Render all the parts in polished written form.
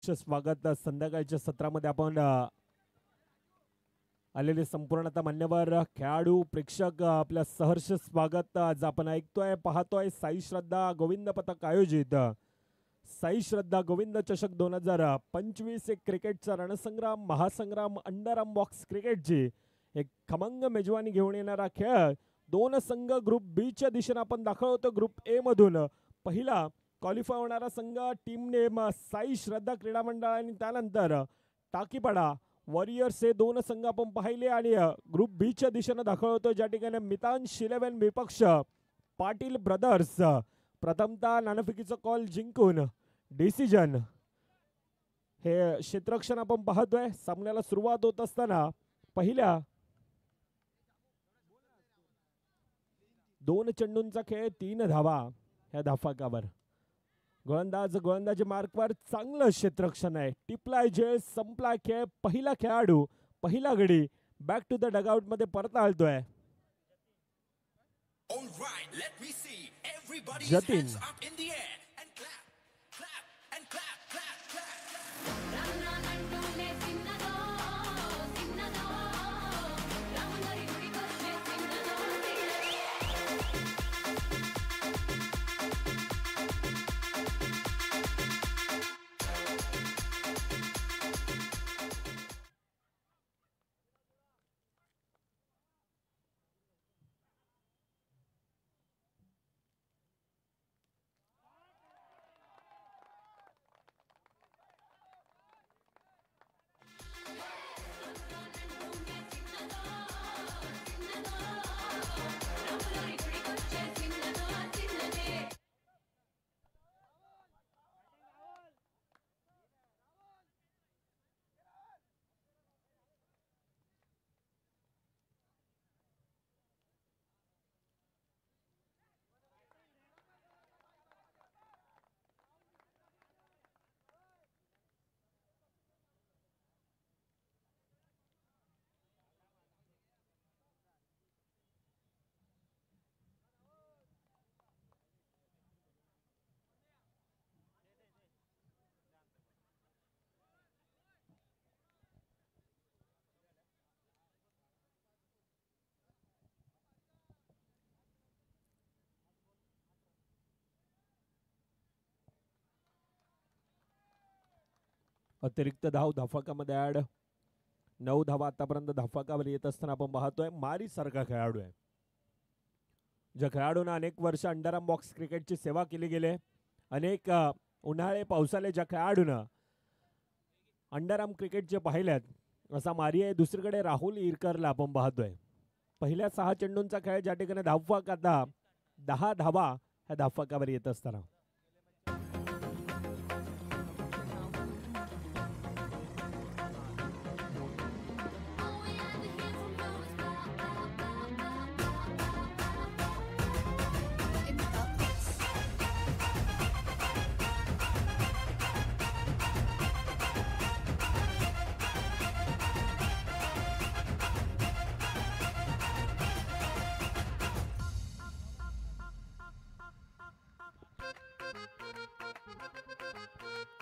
स्वागत संध्याकाळच्या सत्रामध्ये आपण आलेले संपूर्णतः मान्यवर खेळाडू प्रेक्षक आपल्या सहर्ष स्वागत आज आपण ऐकतोय पाहतोय साई श्रद्धा गोविंद पथक आयोजित साई श्रद्धा गोविंद चषक 2025 एक क्रिकेटचा रणसंग्राम महासंग्राम अंडरआर्म बॉक्स क्रिकेटची एक खमंग मेजवानी घेऊन येणारा खेळ दोन संघ ग्रुप बी च्या दिशेने आपण दाखल होतो ग्रुप ए मधून पहिला क्वालिफाय होणारा संघ टीम नेम साई श्रद्धा क्रीडा मंडळ आणि त्यानंतर टाकीपाडा वॉरियर्स हे दोन संघ आपण पाहिले आणि ग्रुप बी च्या दिशेने दाखल होतो ज्या ठिकाणी मितांश 11 विपक्ष पाटील ब्रदर्स प्रथमतः नाणेफेकीचा कॉल जिंकून डिसिजन हे क्षेत्ररक्षण आपण पाहतोय सामन्याला सुरुवात होत असताना पहिल्या दोन चेंडूंचा खेळ 3 धावा ह्या धाफाकावर गोलंदाजी मार्कवर चांगलं क्षेत्ररक्षण आहे टिपलाय झेल संपला खेळ पहिला खेळाडू पहिला गडी बॅक टू द डगआउट मध्ये परत आलतोय जतीन अतिरिक्त धाव धाफाकामध्ये ऍड 9 धावा आतापर्यंत धाफाकावर येत असताना आपण पाहतोय मारी सारखा खेळाडू आहे ज्या खेळाडूंना अनेक वर्ष अंडरआर्म बॉक्स क्रिकेटची सेवा केली गेली अनेक उन्हाळे पावसाळे ज्या खेळाडूंना अंडरआर्म क्रिकेटचे पाहिल्यात असा मारी आहे दुसरीकडे राहुल इरकरला आपण पाहतोय पहिल्या 6 चेंडूंचा खेळ ज्या ठिकाणी धावफाक आता 10 धावा ह्या धाफाकावर येत असताना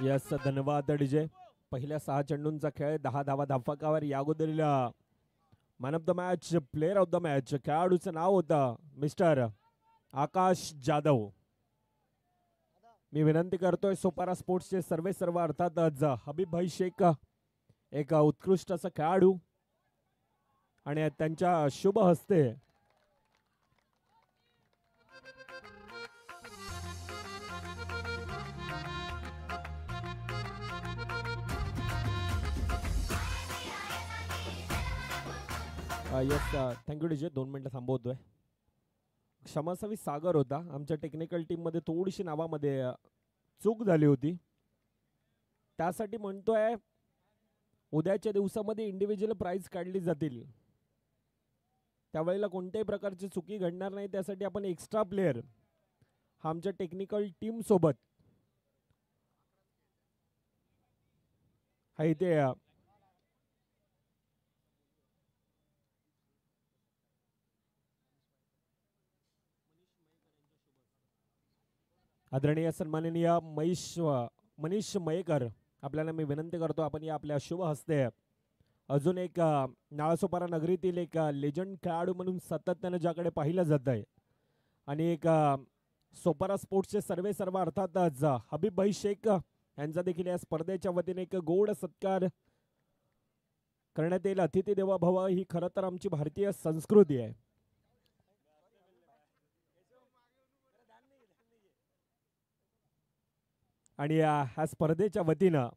यस धन्यवाद डीजे पहिल्या 6 चेंडूंचा खेळ 10 धावा धाफाकावर या अगोदरीला man of the match player of the match खेळाडूचं नाव होतं मिस्टर आकाश जाधव मी विनंती करतोय सोपारा स्पोर्ट्सचे सर्व अर्थातच हबीब भाई शेख एक उत्कृष्ट असं खेळाडू आणि त्यांच्या शुभ हस्ते यस थँक्यू डीजे 2 मिनिटं थांबवतोय क्षमासावी सागर होता आमच्या टेक्निकल टीम मध्ये थोडीशी नावामध्ये चूक झाली होती त्यासाठी म्हणतोय उद्याच्या दिवसामध्ये इंडिव्हिज्युअल प्राइज काढली जातील त्यावेळेला कोणत्याही प्रकारची चुकी घडणार नाही त्यासाठी आपण एक्स्ट्रा प्लेयर हा आमच्या टेक्निकल टीम सोबत हा इथे आदरणीय सन्माननीय मनीष मयेकर आपल्याला मी विनंती करतो आपण या आपल्या शुभ हस्ते अजून एक नाळासोपारा नगरीतील एक लेजंड खेळाडू म्हणून सातत्यानं ज्याकडे पाहिलं जात आहे आणि एक सोपारा स्पोर्ट्सचे सर्व अर्थातच हबीब भाई शेख यांचा देखील या स्पर्धेच्या वतीने एक गोड सत्कार करण्यात येईल. अतिथी देवा भव ही खरं तर आमची भारतीय संस्कृती आहे. आणि ह्या स्पर्धेच्या वतीनं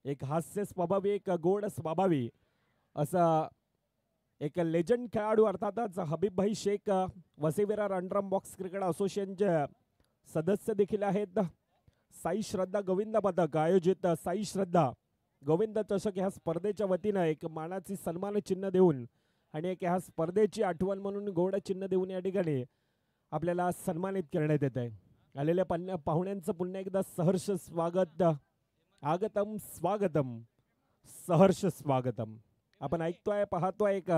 एक हास्य स्वभावी एक गोड स्वभावी असं एक लेजंड खेळाडू अर्थातच हबीब भाई Shaikh Vasai Virar underarm box cricket असोसिएशनचे सदस्य देखील आहेत. साई श्रद्धा गोविंद पदक आयोजित साई श्रद्धा गोविंद चषक ह्या स्पर्धेच्या वतीनं एक मानाची सन्मान चिन्ह देऊन आणि एक ह्या स्पर्धेची आठवण म्हणून गोड चिन्ह देऊन या ठिकाणी आपल्याला सन्मानित करण्यात येत आहे. आलेल्या पाहुण्यांचं पुन्हा एकदा सहर्ष स्वागत. आगतम स्वागतम सहर्ष स्वागतम. आपण ऐकतोय पाहतोय एक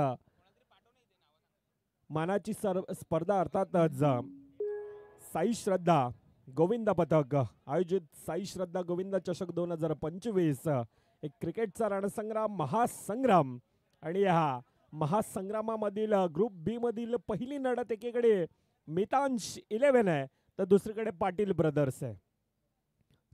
मानाची स्पर्धा अर्थातच साई श्रद्धा गोविंद पथक आयोजित साई श्रद्धा गोविंद चषक 2025 एक क्रिकेटचा रणसंग्राम महासंग्राम. आणि ह्या महासंग्रामामधील ग्रुप बी मधील पहिली लढत एकीकडे मितांश 11 आहे तर दुसरीकडे पाटील ब्रदर्स आहे.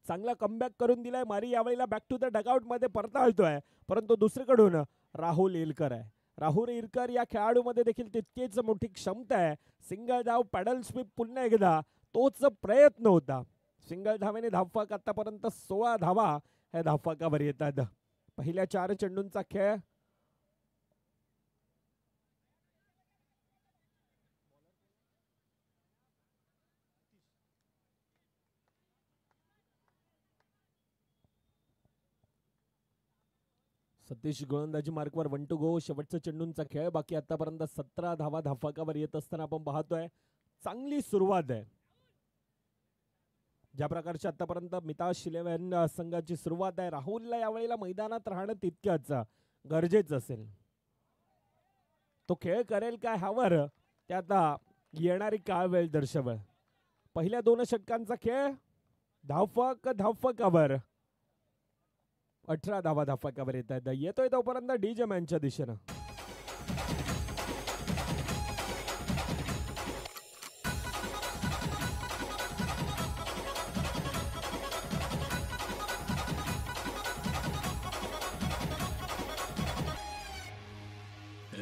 चांगला कमबॅक करून दिलाय मारी यावेळेला बॅक टू द डगआउट मध्ये परताळतोय परंतु दुसरीकडून राहुल इरकर आहे. राहुल इरकर या खेळाडूमध्ये देखील तितकीच मोठी क्षमता आहे. सिंगल धाव पॅडल स्वीप पुन्हा एकदा तोच प्रयत्न होता. सिंगल धावेने धावफलक आतापर्यंत 16 धावा ह्या धावफलकावर येतात. पहिल्या 4 चेंडूंचा खेळ सतीश गोलंदाजी मार्कवर 1 टू गो. शेवटचा चेंडूंचा खेळ बाकी आतापर्यंत 17 धावा धावफलकावर येत असताना आपण पाहतोय चांगली सुरुवात आहे. ज्या प्रकारची आतापर्यंत मितांश 11 संघाची सुरुवात आहे. राहुलला यावेळेला मैदानात राहणं तितकंच गरजेचं असेल. तो खेळ करेल काय ह्यावर ते आता येणारी काळ वेळ दर्शवेल. पहिल्या 2 षटकांचा खेळ धावफलकावर 18 धावा धावफलकावर येत आहेत. येतोय तोपर्यंत डीजे मॅनच्या दिशेनं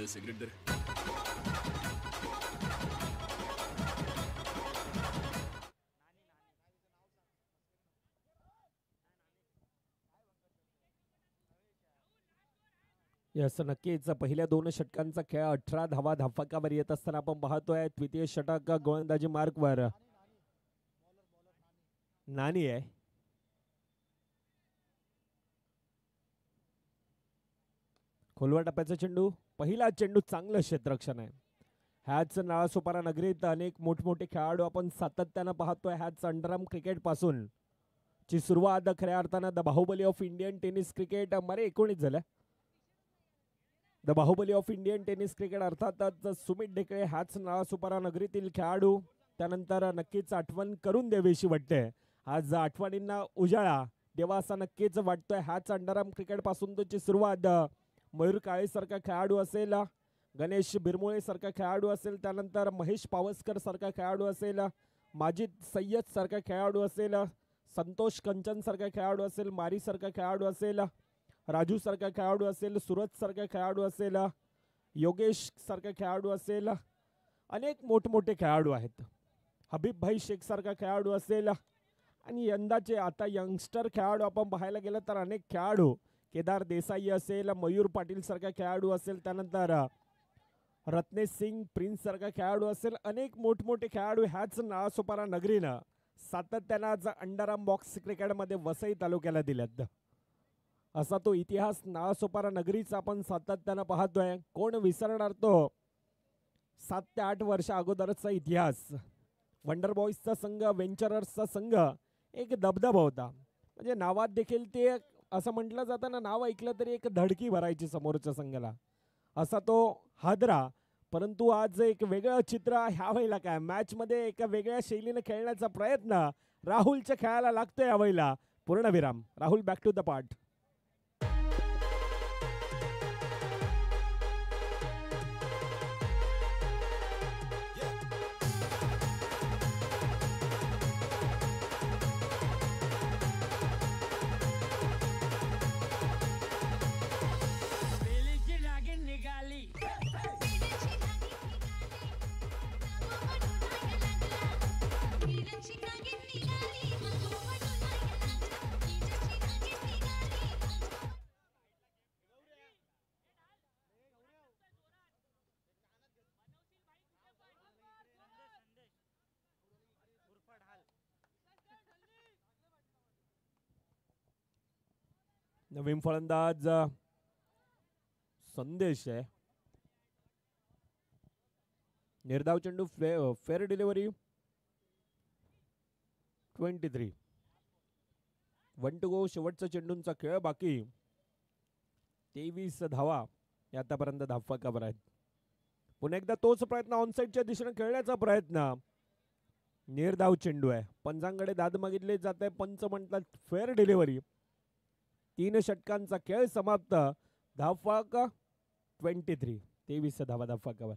सिगरेट दे. यस नक्कीच पहिल्या 2 षटकांचा खेळ 18 धावा धावफलकावर येत असताना आपण पाहतोय द्वितीय षटक गोलंदाजी मार्कवर नानी आहे. खोलवा टप्प्याचा चेंडू पहिला चेंडू चांगलं क्षेत्ररक्षण आहे. ह्याच नाळासोपारा नगरीत अनेक मोठमोठे खेळाडू आपण सातत्यानं पाहतोय. ह्याच अंडरआर्म क्रिकेट पासून ची सुरुवात खऱ्या अर्थानं the Baahubali of Indian tennis cricket मारे 19 झालं. The Baahubali of Indian tennis cricket अर्थातच सुमित ढेकळे ह्याच नाळासोपारा नगरीतील खेळाडू. त्यानंतर नक्कीच आठवण करून द्यावीशी वाटते. आज आठवणींना उजाळा देवा असा नक्कीच वाटतोय. ह्याच अंडरआर्म क्रिकेट पासून त्याची सुरुवात मयूर काळे सारखा खेळाडू असेल, गणेश बिरमुळे सारखा खेळाडू असेल, त्यानंतर महेश पावसकर सारखा खेळाडू असेल, माजिद सय्यद सारखा खेळाडू असेल, संतोष कंचन सारखा खेळाडू असेल, मारी सारखा खेळाडू असेल, राजू सारखा खेळाडू असेल, सूरज सारखा खेळाडू असेल, योगेश सारखा खेळाडू असेल. अनेक मोठमोठे खेळाडू आहेत. हबीब भाई शेख सारखा खेळाडू असेल आणि यंदाचे आता यंगस्टर खेळाडू आपण पाहायला गेलं तर अनेक खेळाडू केदार देसाई असेल, मयूर पाटील सारखा खेळाडू असेल, त्यानंतर रत्नेश सिंग प्रिन्स सारखा खेळाडू असेल. अनेक मोठमोठे खेळाडू ह्याच नाळासोपारा नगरीनं सातत्यानं अंडरआर्म बॉक्स क्रिकेटमध्ये वसई तालुक्याला दिल्यात. असा तो इतिहास नाळासोपारा नगरीचा आपण सातत्यानं पाहतोय. कोण विसरणार तो 7 ते 8 वर्ष अगोदरचा इतिहास. वंडर बॉईजचा संघ, वेंचरर्सचा संघ एक दबदबा होता. म्हणजे नावात देखील ते असं म्हटलं जातं ना, नाव ऐकलं तरी एक धडकी भरायची समोरच्या संघाला, असा तो हादरा. परंतु आज एक वेगळं चित्र ह्या वेळेला काय मॅच मध्ये एका वेगळ्या शैलीने खेळण्याचा प्रयत्न राहुलच्या खेळाला लागतोय. ह्या वेळेला पूर्णविराम. Rahul, back to the part. नवीन फलंदाज संदेश आहे. निर्धाव चेंडू, फेअर डिलिव्हरी. 23 1 to go. शेवटचा चेंडूंचा खेळ बाकी. 23 धावा आतापर्यंत धावफलकावर आहेत. पुन्हा एकदा तोच प्रयत्न ऑनसाईडच्या दिशेने खेळण्याचा प्रयत्न. निर्धाव चेंडू आहे. पंचांकडे दाद मागितले जाते. पंच म्हणतात फेअर डिलिव्हरी. 3 षटकांचा खेळ समाप्त. धावफलक 23. 23 धावा धावफलकावर.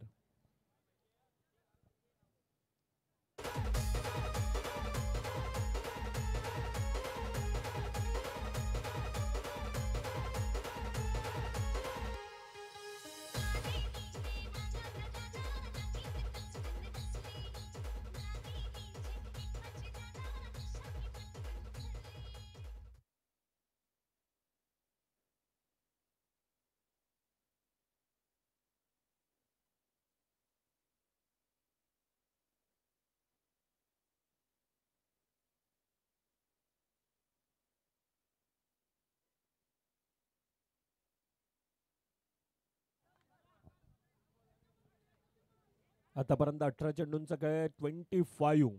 आतापर्यंत 18 चेंडूंचा खेळ. 25.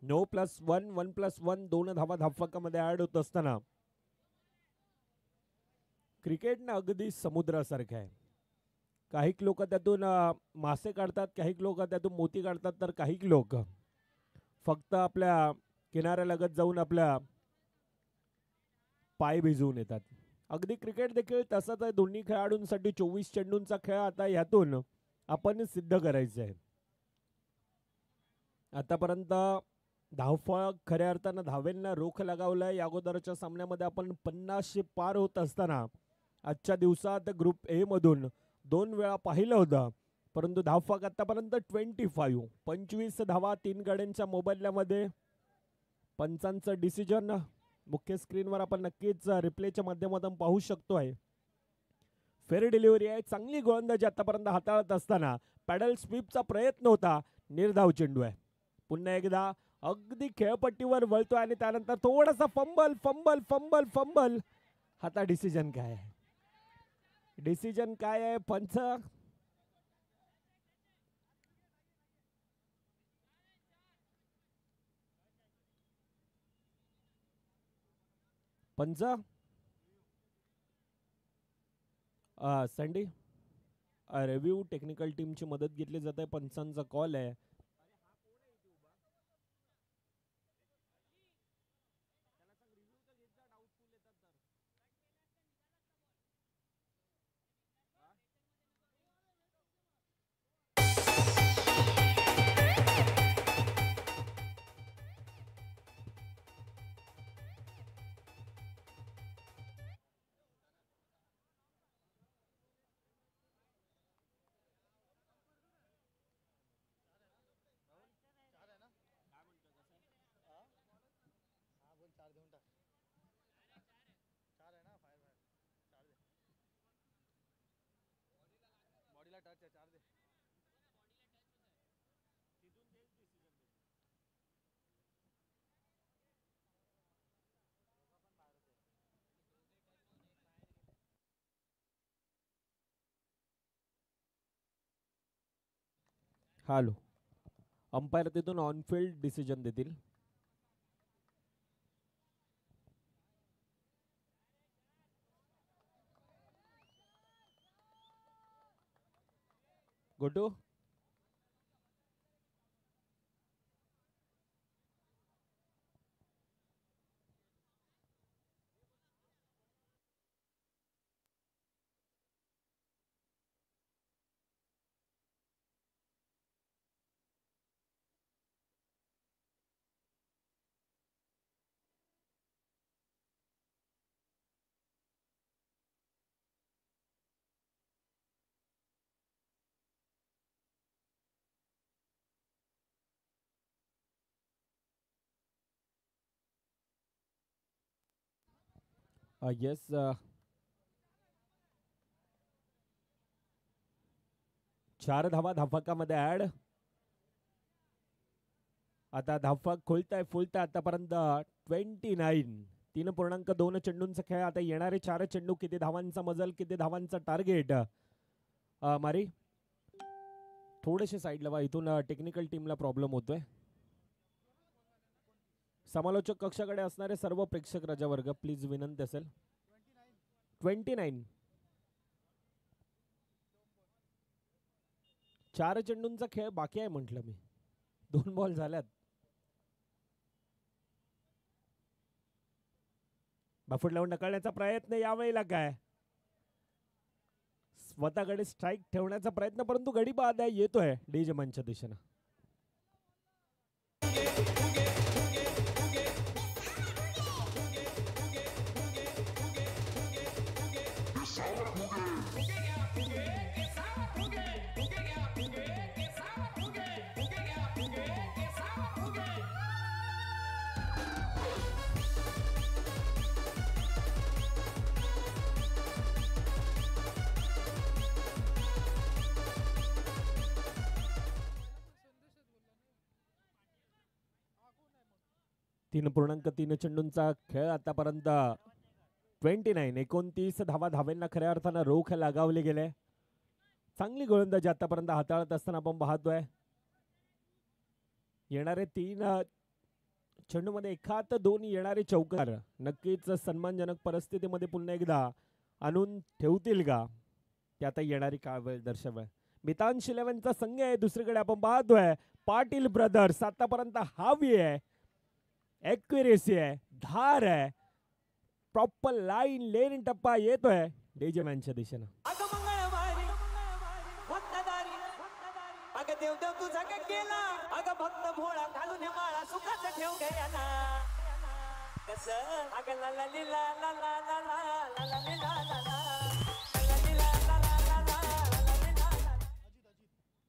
9+1 1+1 2 धावा धावफलकामध्ये ऍड होत असताना क्रिकेटनं अगदी समुद्रासारखं आहे. काही लोक त्यातून मासे काढतात, काही लोक त्यातून मोती काढतात, तर काही लोक फक्त आपल्या किनाऱ्यालगत जाऊन आपल्या पाय भिजवून येतात. अगदी क्रिकेट देखील तसंच आहे. दोन्ही खेळाडूंसाठी 24 चेंडूंचा खेळ आता यातून आपण सिद्ध करायचं आहे. आतापर्यंत धावफलक खऱ्या अर्थानं धावेंना रोख लगावलाय. या अगोदरच्या सामन्यामध्ये आपण 50 पार होत असताना आजच्या दिवसात ग्रुप ए मधून 2 वेळा पाहिलं होतं. परंतु धावफलक आतापर्यंत 25. 25 धावा 3 गड्यांच्या मोबदल्यामध्ये. पंचांचं डिसिजन मुख्य स्क्रीनवर आपण नक्कीच रिप्लेच्या माध्यमातून पाहू शकतोय. फेअर डिलिव्हरी आहे. चांगली गोलंदाजी आतापर्यंत हाताळत असताना पॅडल स्वीपचा प्रयत्न होता. निर्धाव चेंडू आहे. पुन्हा एकदा अगदी खेळपट्टीवर वळतोय आणि त्यानंतर थोडासा फंबल फंबल फंबल फंबल. आता डिसिजन काय आहे? डिसिजन काय आहे? पंच पंच सँडी रिव्ह्यू टेक्निकल टीमची मदत घेतली जाते. पंचांचा कॉल आहे. हॅलो, अंपायर तिथून ऑनफिल्ड डिसिजन देतील. गोटू येस, 4 धावा धावफलकामध्ये ऍड. आता धावफलक खोलताय फुलताय आतापर्यंत 29. 3.2 चेंडूंचा खेळ. आता येणारे 4 चेंडू किती धावांचा मजल, किती धावांचा टार्गेट. मारी थोडेसे साईडला वा, इथून टेक्निकल टीमला प्रॉब्लेम होतोय. समालोचक कक्षाकडे असणारे सर्व प्रेक्षक राजा वर्ग प्लीज विनंती असेल. 29. 4 चेंडूंचा खेळ बाकी आहे म्हटलं मी. 2 बॉल झाल्यात. बाफूट लावून ढकलण्याचा प्रयत्न यावेळेला काय स्वतःकडे स्ट्राईक ठेवण्याचा प्रयत्न, परंतु गडी बाद आहे. येतोय डीजे मंचच्या दिशेनं. तीन 3.3 चेंडूंचा खेळ आतापर्यंत. 29. 29 धावा धावेंना खऱ्या अर्थानं रोख लगावले गेले. चांगली गोलंदाजी आतापर्यंत हाताळत असताना आपण पाहतोय. येणारे 3 चेंडूमध्ये एखाद 2 येणारे चौकार नक्कीच सन्मानजनक परिस्थितीमध्ये पुन्हा एकदा आणून ठेवतील का, ते आता येणारी काळ वेळ दर्शवेल. मितांश 11चा संघ आहे. दुसरीकडे आपण पाहतोय पाटील ब्रदर्स आतापर्यंत हावी आहे, एक्युरेसी आहे, धार आहे, प्रॉपर लाईन लेन टप्पा येतोय डीजे मॅनच्या दिशेनं.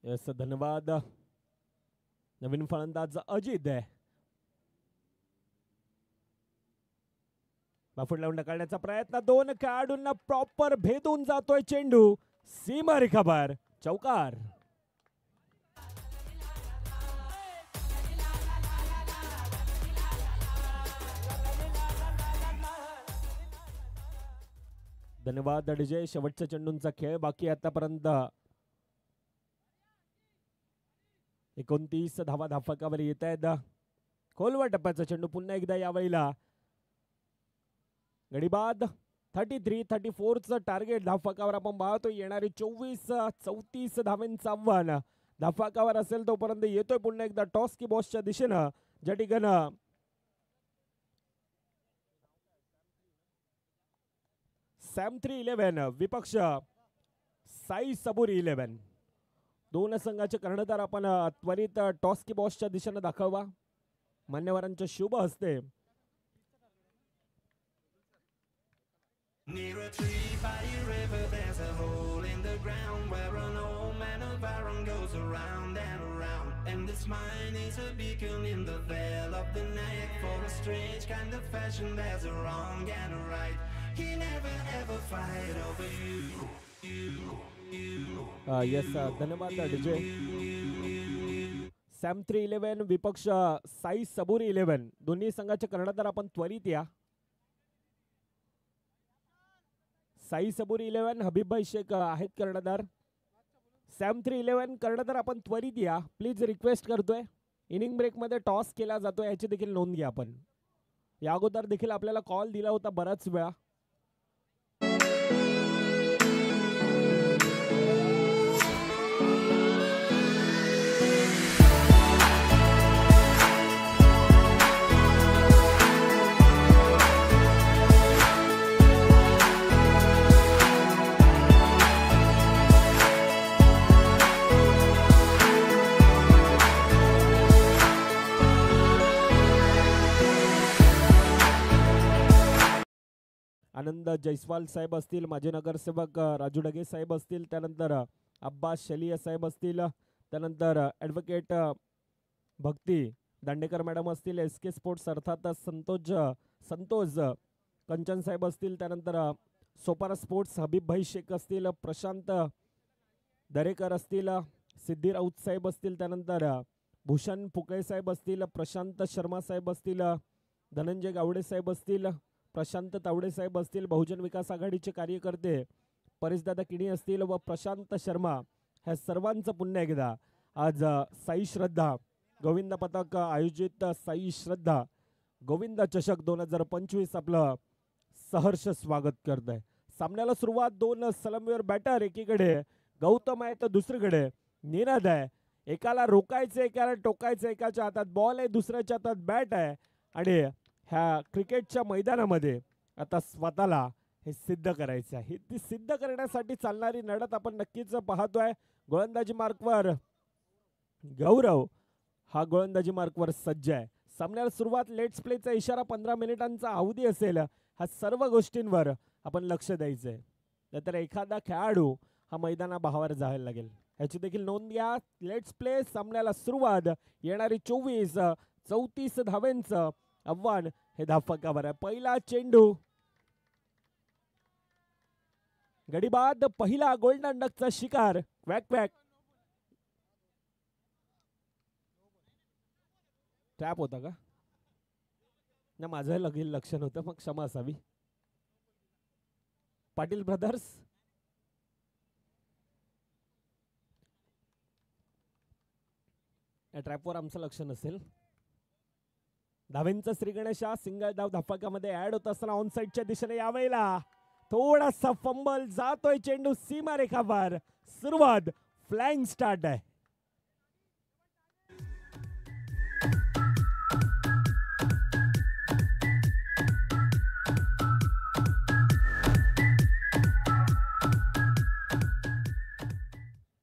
येस, धन्यवाद. नवीन फलंदाज अजित आहे. बाफूट लावून ढकलण्याचा प्रयत्न. 2 खेळाडूंना प्रॉपर भेदून जातोय चेंडू. सीमा रेखाबाहेर, चौकार. धन्यवाद डीजे. शेवटच्या चेंडूंचा खेळ बाकी आतापर्यंत. 29 धावा धावफलकावर येत आहेत. खोलवर टप्प्याचा चेंडू पुन्हा एकदा यावेळेला गडीबाद. 33-34चं टार्गेट धावफलकावर आपण पाहतो. येणारी 24-34 धावांचं आव्हान धावफलकावर असेल तोपर्यंत येतोय पुन्हा एकदा टॉस की बॉसच्या दिशेनं, ज्या ठिकाणं सॅम 3-11 विपक्ष साई सबुरी 11. 2 संघाचे कर्णधार आपण त्वरित टॉस की बॉसच्या दिशेनं दाखवा. मान्यवरांच्या शुभ हस्ते. Near a tree by a river, there's a hole in the ground where an old man of iron goes around and around. And this mine is a beacon in the veil of the night. For a strange kind of fashion, there's a wrong and a right. He never ever fight over you. Yes, धन्यवाद DJ. Sam 3-11 विपक्ष साई सबुरी 11. दोन्ही संघाचे कर्णधार आपण त्वरित या. साई सबुरी 11 हबीबभाई शेख आहेत कर्णधार. सॅम 3-11 कर्णधार आपण त्वरित या प्लीज, रिक्वेस्ट करतोय. इनिंग ब्रेक मध्ये टॉस केला जातोय याची देखील नोंद घ्या. आपण या अगोदर देखील आपल्याला कॉल दिला होता बराच वेळा. आनंद जयस्वाल साहेब असतील, माजी नगरसेवक राजू डगे साहेब असतील, त्यानंतर अब्बास शलिया साहेब असतील, त्यानंतर ॲडव्होकेट भक्ती दांडेकर मॅडम असतील, SK स्पोर्ट्स अर्थात संतोष कंचन साहेब असतील, त्यानंतर सोपारा स्पोर्ट्स हबीब भाई शेख असतील, प्रशांत दरेकर असतील, सिद्धी राऊत साहेब असतील, त्यानंतर भूषण फुकळे साहेब असतील, प्रशांत शर्मा साहेब असतील, धनंजय गावडे साहेब असतील, प्रशांत तावडे साहेब असतील, बहुजन विकास आघाडीचे कार्यकर्ते परेशदादा किणी असतील व प्रशांत शर्मा, ह्या सर्वांचं पुन्हा एकदा आज साई श्रद्धा गोविंद पथक आयोजित साई श्रद्धा गोविंद चषक 2025 आपलं सहर्ष स्वागत करत आहे. सामन्याला सुरुवात, दोन सलामीवर बॅटर, एकीकडे गौतम आहे तर दुसरीकडे निनाद आहे. एकाला रोकायचं, एकाला टोकायचं, एकाच्या हातात बॉल आहे, दुसऱ्याच्या हातात बॅट आहे आणि ह्या क्रिकेटच्या मैदानामध्ये आता स्वतःला हे सिद्ध करायचं आहे. ती सिद्ध करण्यासाठी चालणारी लढत आपण नक्कीच पाहतोय. गोलंदाजी मार्कवर गौरव हा गोलंदाजी मार्कवर सज्ज आहे. सामन्याला सुरुवात, लेट्स प्लेचा इशारा, 15 मिनिटांचा अवधी असेल. ह्या सर्व गोष्टींवर आपण लक्ष द्यायचंय. नाहीतर एखादा खेळाडू हा मैदानाबाहेर जायला लागेल, ह्याची देखील नोंद घ्या. लेट्स प्ले, सामन्याला सुरुवात. येणारी 34 धाव्यांचं आव्हान हे धावफलकावर आहे. पहिला चेंडू गडीबाद, पहिला गोल्डन डकचा शिकार. क्वॅक क्वॅक, ट्रॅप होता का ना, माझं लगील लक्ष नव्हतं, मग क्षमा असावी. पाटील ब्रदर्स, या ट्रॅपवर आमचं लक्ष नसेल. धावेंचा श्री गणेशा सिंगल धाव धावफलकामध्ये ऍड होत असताना ऑन साइडच्या दिशेने यावेळेला थोडासा फंबल, जातोय चेंडू सीमारेखावर. सुरुवात, फ्लाइंग स्टार्ट आहे.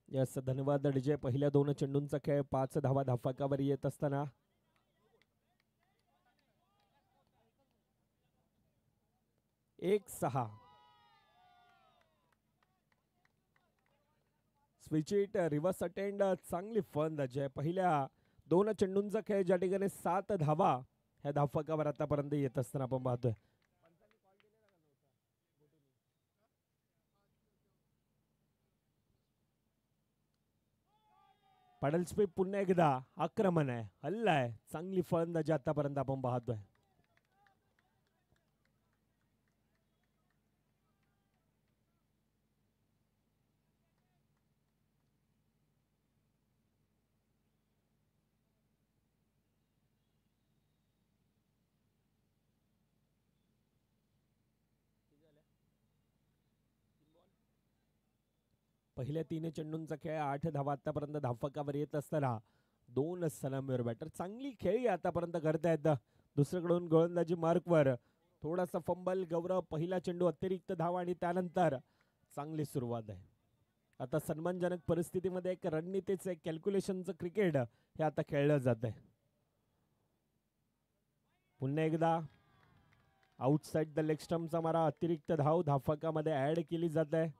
यस, धन्यवाद डीजे. पहिल्या 2 चेंडूंचा खेळ, 5 धावा धावफलकावर येत असताना 1-6. स्विच इट, रिव्हर्स अटेंड, चांगली फलंदाजी आहे. पहिल्या 2 चेंडूंचा खेळ, ज्या ठिकाणी 7 धावा ह्या धावफलकावर आतापर्यंत येत असताना आपण पाहतोय. पाडल स्पीड पुन्हा एकदा आक्रमण आहे, हल्ला आहे, चांगली फलंदाजी आतापर्यंत आपण पाहतोय. पहिल्या 3 चेंडूंचा खेळ, 8 धावा आतापर्यंत धावफलकावर येत असताना 2 सलामीवर बॅटर चांगली खेळी आतापर्यंत करतायत. दुसरीकडून गोलंदाजी मार्कवर थोडासा फंबल. गौरव, पहिला चेंडू अतिरिक्त धावा आणि त्यानंतर चांगली सुरुवात आहे. आता सन्मानजनक परिस्थितीमध्ये एक रणनीतीचं, एक कॅल्क्युलेशनचं क्रिकेट हे आता खेळलं जात आहे. पुन्हा एकदा आउटसाइड द लेग स्टंपचा मारा, अतिरिक्त धाव धावफलकामध्ये ऍड केली जात आहे.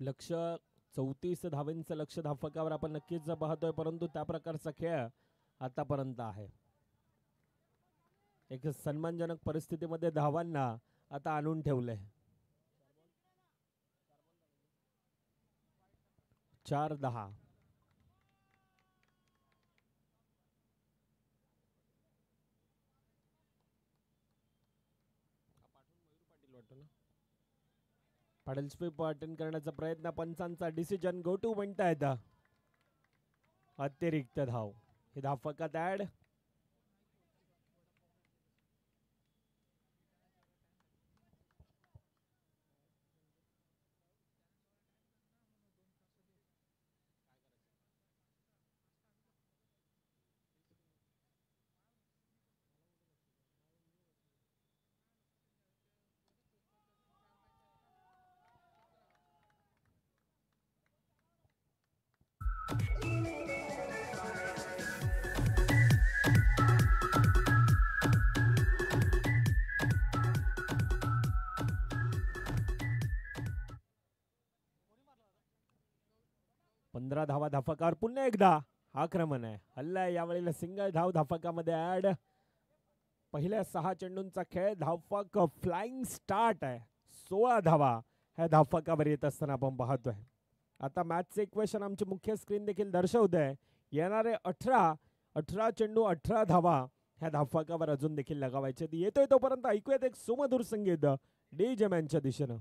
लक्ष 34 धावेंचं लक्ष धावफलकावर आपण नक्कीच पाहतोय, परंतु त्या प्रकारचा खेळ आतापर्यंत आहे. एक सन्मानजनक परिस्थितीमध्ये धावांना आता आणून ठेवलंय. 4-10. पाटील स्वीप अटेंड करण्याचा प्रयत्न, पंचांचा डिसिजन गो टू म्हणतायत. अतिरिक्त धाव हे धावफलकात ऍड. 15 धावा धाफकावर पुन्हा एकदा आक्रमण आहे. हल्ला यावेळेला सिंगल धाव धाफकामध्ये ऍड. पहिल्या 6 चेंडूंचा खेळ धावफक फ्लाइंग स्टार्ट आहे. 16 धावा ह्या धावफकावर येत असताना आपण पाहतोय. आता मॅचचे इक्वेशन आमची मुख्य स्क्रीन देखील दर्शवत आहे. येणारे 18 चेंडू 18 धावा ह्या धावफकावर अजून देखील लगावायचे. येतोय तोपर्यंत ऐकूयात एक सुमधुर संगीत डीजे मॅनच्या दिशेनं.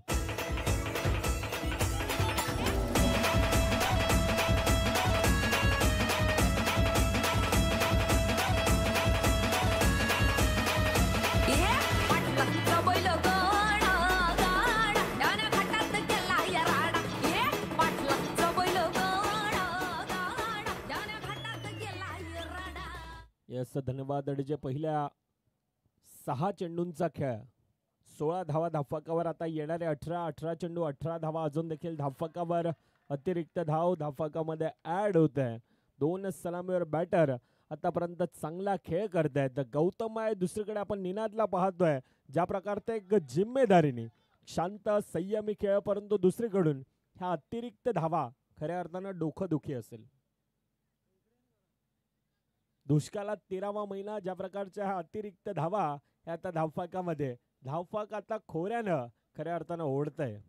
यस धन्यवाद डीजे. पहिल्या 6 चेंडूंचा खेळ 16 धावा धावफकावर. आता येणारे 18 चेंडू 18 धावा अजून देखील धावफकावर. अतिरिक्त धाव धावफकामध्ये ऍड होत आहे. 2 सलामीवर बॅटर आतापर्यंत चांगला खेळ करतायत. गौतम आहे दुसरीकडे आपण निनादला पाहतोय ज्या प्रकारचे एक जिम्मेदारीने शांत संयमी खेळ, परंतु दुसरीकडून ह्या अतिरिक्त धावा खऱ्या अर्थानं डोकंदुखी असेल. दुष्काळात 13वा महिना ज्या प्रकारच्या ह्या अतिरिक्त धावा ह्या आता धावफकामध्ये धावफक आता खोऱ्यानं खऱ्या अर्थानं ओढतंय.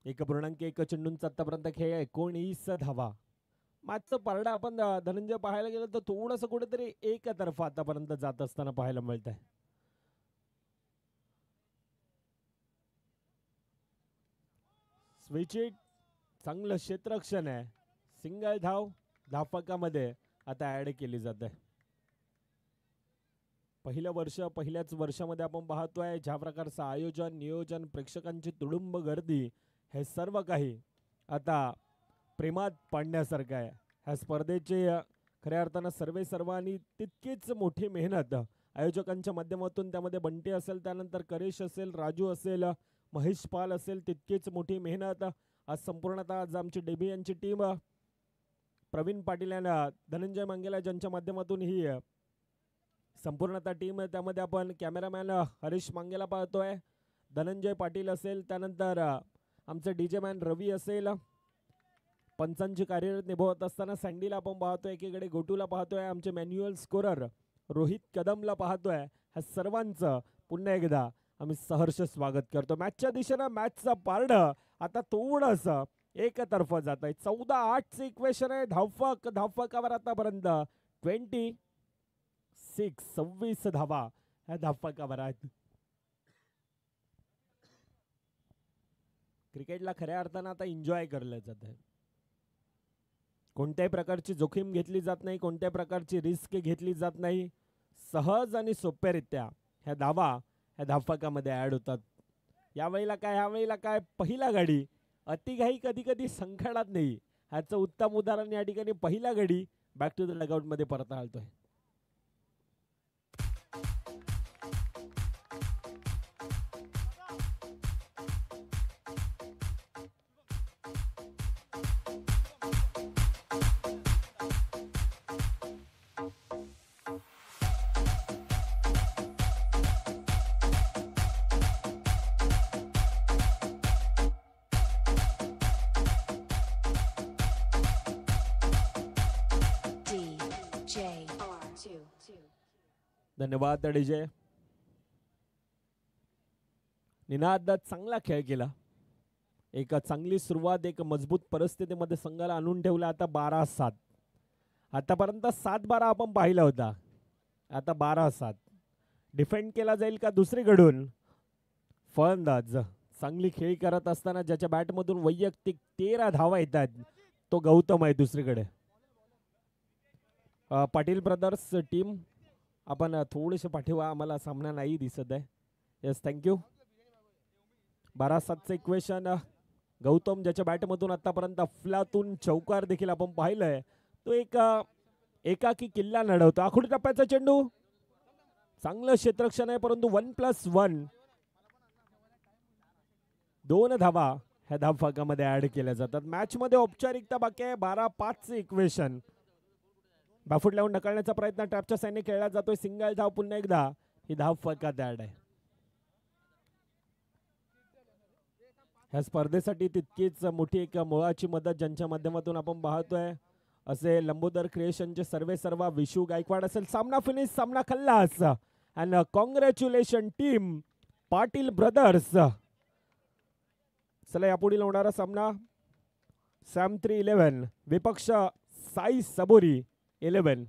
एक 1 चेंडूंचा आतापर्यंत खेळ 19 धावा. मॅचचं पारडा आपण धनंजय पाहायला गेलं तर थोडंसं कुठेतरी एकतर्फा आतापर्यंत जात असताना पाहायला मिळतंय. स्विच इट चांगलं क्षेत्ररक्षण आहे. सिंगल धाव धावफकामध्ये आता ऍड केली जाते. पहिल्याच वर्षामध्ये आपण पाहतोय ज्या प्रकारचं आयोजन नियोजन प्रेक्षकांची तुडुंब गर्दी हे सर्व काही आता प्रेमात पाडण्यासारखं आहे. ह्या स्पर्धेचे खऱ्या अर्थानं सर्वांनी तितकीच मोठी मेहनत आयोजकांच्या माध्यमातून त्यामध्ये बंटी असेल, त्यानंतर करेश असेल, राजू असेल, महेश पाल असेल, तितकीच मोठी मेहनत आज संपूर्णतः आज आमची डेबी यांची टीम प्रवीण पाटील यांना धनंजय मंगेला ज्यांच्या माध्यमातून ही संपूर्णतः टीम आहे. त्यामध्ये आपण कॅमेरामॅन हरीश मंगेला पाहतोय, धनंजय पाटील असेल, त्यानंतर आमचं डीजे मॅन रवी असेल, पंचांची कार्यरत निभावत असताना सँडीला आपण पाहतोय, एकीकडे गोटूला पाहतोय, आमचे मॅन्युअल स्कोरर रोहित कदमला पाहतोय. ह्या सर्वांचं पुन्हा एकदा आम्ही सहर्ष स्वागत करतो. मॅचच्या दिशेनं मॅचचा पारड आता थोडंसं एकतर्फ जात आहे. 14-8 इक्वेशन आहे. धावफकावर आतापर्यंत 26 धावा ह्या धावफकावर आहेत. क्रिकेटला खऱ्या अर्थानं आता एन्जॉय केलं जात आहे. कोणत्याही प्रकारची जोखीम घेतली जात नाही, कोणत्याही प्रकारची रिस्क घेतली जात नाही. सहज आणि सोप्यारित्या ह्या धावा ह्या धावफकामध्ये ऍड होतात. ह्यावेळेला काय पहिला गडी अतिघाई कधी कधी संकटात नाही. ह्याचं उत्तम उदाहरण या ठिकाणी पहिला गडी बॅक टू द लगआउट मध्ये परत आलतोय. धन्यवाद डीजे. निनाद चांगला खेळ केला. एक चांगली सुरुवात एक मजबूत परिस्थितीमध्ये संघाला आणून ठेवला. आता 12-7 आतापर्यंत 7-12 आपण पाहिला होता. आता 12-7 डिफेंड केला जाईल का दुसरीकडून फलंदाज चांगली खेळी करत असताना ज्याच्या बॅटमधून वैयक्तिक 13 धावा येतात तो गौतम आहे. दुसरीकडे पाटील ब्रदर्स टीम आपण थोडेसे पाठीवा, आम्हाला सामना नाही दिसत आहे. Yes thank you. 12-7 इक्वेशन. गौतम ज्याच्या बॅटमधून आतापर्यंत अफलातून चौकार देखील आपण पाहिलंय तो एक एकाकी किल्ला लढवतो. आखुडी टप्प्याचा चेंडू चांगलं क्षेत्ररक्षण आहे, परंतु 1+1 2 धावा ह्या धावफकामध्ये ऍड केल्या जातात. मॅच मध्ये औपचारिकता बाकी आहे. 12-5 इक्वेशन. बाफूट लावून ढकलण्याचा प्रयत्न ट्रॅपच्या साईडने खेळला जातोय. सिंगल धाव पुन्हा एकदा ही धाव फकात ऍड आहे. ह्या स्पर्धेसाठी तितकीच मोठी एक मोलाची मदत ज्यांच्या माध्यमातून आपण पाहतोय असे लंबोदर क्रिएशनचे सर्वेसर्वा विशू गायकवाड असेल. सामना फिनिश, सामना खल्लास and congratulation team Patil brothers. चला यापुढील होणारा सामना सॅम 3-11 विपक्ष साई सबोरी 11.